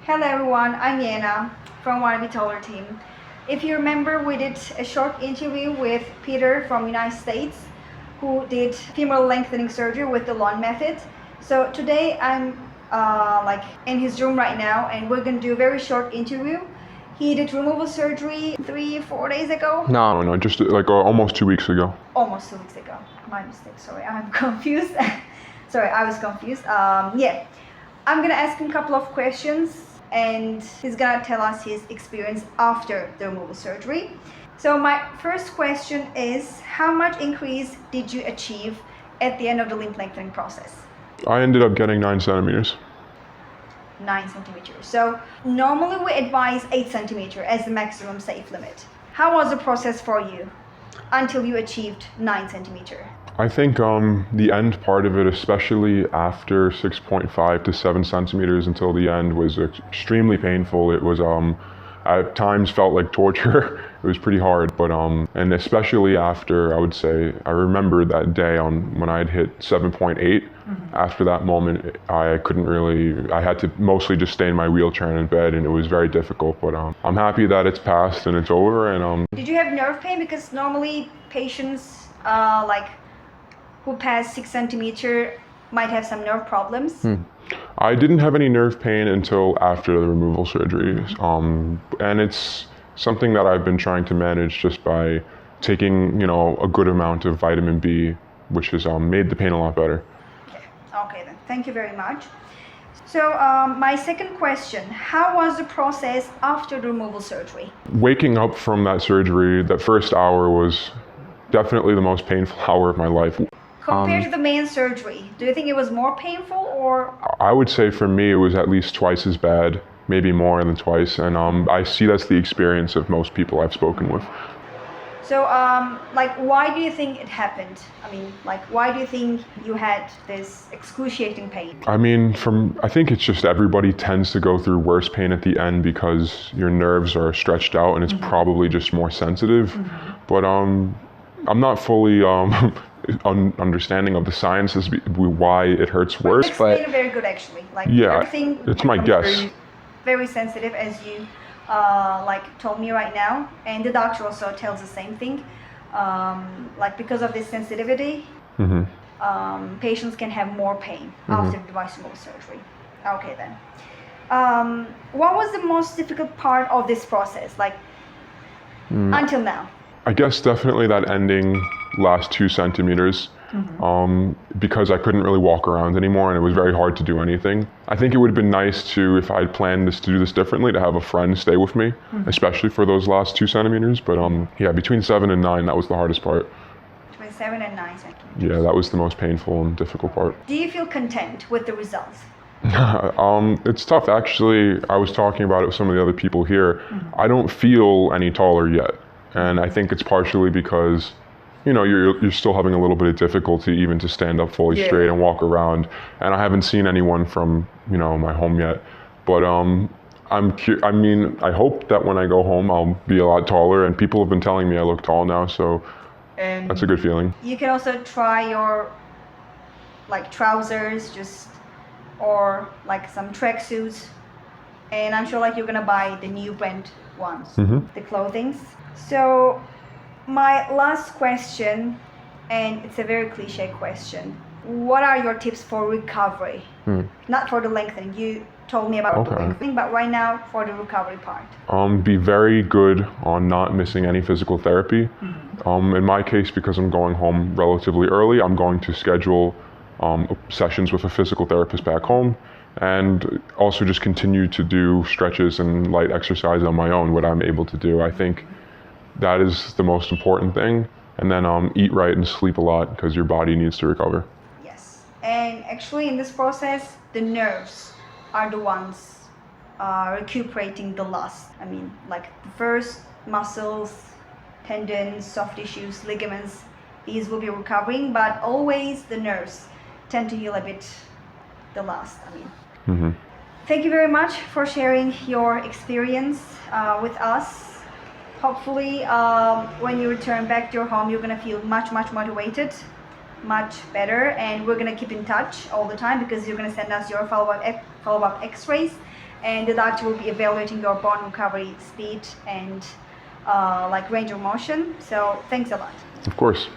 Hello everyone, I'm Yana from Wannabe Taller team. If you remember, we did a short interview with Peter from United States who did femoral lengthening surgery with the lawn method. So today I'm in his room right now and we're going to do a very short interview. He did removal surgery 3-4 days ago. No, just almost 2 weeks ago. Almost 2 weeks ago. My mistake, sorry, I'm confused. Sorry, I was confused. Yeah, I'm gonna ask him a couple of questions and he's gonna tell us his experience after the removal surgery. So my first question is, how much increase did you achieve at the end of the limb lengthening process? I ended up getting 9 centimeters. 9 centimeters. So normally we advise 8 centimeters as the maximum safe limit. How was the process for you until you achieved 9 centimeters? I think the end part of it, especially after 6.5 to 7 centimeters until the end, was extremely painful. It was at times felt like torture. It was pretty hard, but and especially after, I would say, I remember that day when I had hit 7.8. After that moment, I couldn't really, I had to mostly just stay in my wheelchair and in bed, and it was very difficult, but I'm happy that it's passed and it's over. And Did you have nerve pain? Because normally patients who pass 6 centimeters might have some nerve problems. I didn't have any nerve pain until after the removal surgery, and it's something that I've been trying to manage just by taking, a good amount of vitamin B, which has made the pain a lot better. Okay then, thank you very much. So my second question, how was the process after the removal surgery? Waking up from that surgery, that first hour was definitely the most painful hour of my life. Compared to the main surgery, do you think it was more painful or? I would say for me it was at least twice as bad, maybe more than twice, and I see that's the experience of most people I've spoken with. So why do you think it happened? I mean, why do you think you had this excruciating pain? I think it's just everybody tends to go through worse pain at the end because your nerves are stretched out and it's probably just more sensitive. But I'm not fully understanding of the science as why it hurts worse. But it's very good actually. Everything it's my guess. Very sensitive, as you told me right now, and the doctor also tells the same thing. Because of this sensitivity, patients can have more pain after the device removal surgery. Okay then. What was the most difficult part of this process, until now? I guess definitely that ending last 2 centimeters, because I couldn't really walk around anymore and it was very hard to do anything. I think it would have been nice to, if I had planned to do this differently, to have a friend stay with me, especially for those last 2 centimeters. But yeah, between 7 and 9, that was the hardest part. Between 7 and 9 centimeters. Yeah, that was the most painful and difficult part. Do you feel content with the results? It's tough. Actually, I was talking about it with some of the other people here. I don't feel any taller yet. And I think it's partially because, you're still having a little bit of difficulty even to stand up fully straight and walk around. And I haven't seen anyone from, my home yet. But I hope that when I go home, I'll be a lot taller. And people have been telling me I look tall now, so that's a good feeling. You can also try your, trousers, or some tracksuits. And I'm sure you're gonna buy the new brand ones, the clothings. So my last question, and it's a very cliche question, what are your tips for recovery? Not for the lengthening, you told me about the lengthening, but right now for the recovery part. Be very good on not missing any physical therapy. In my case, because I'm going home relatively early, I'm going to schedule sessions with a physical therapist back home, and also just continue to do stretches and light exercise on my own, what I'm able to do. I think that is the most important thing. And then eat right and sleep a lot because your body needs to recover. Yes, and actually in this process, the nerves are the ones recuperating the last. The first muscles, tendons, soft tissues, ligaments, these will be recovering, but always the nerves tend to heal a bit the last. Thank you very much for sharing your experience with us. Hopefully, when you return back to your home, you're gonna feel much motivated, much better, and we're gonna keep in touch all the time because you're gonna send us your follow-up x-rays, and the doctor will be evaluating your bone recovery speed and like range of motion. So thanks a lot. Of course.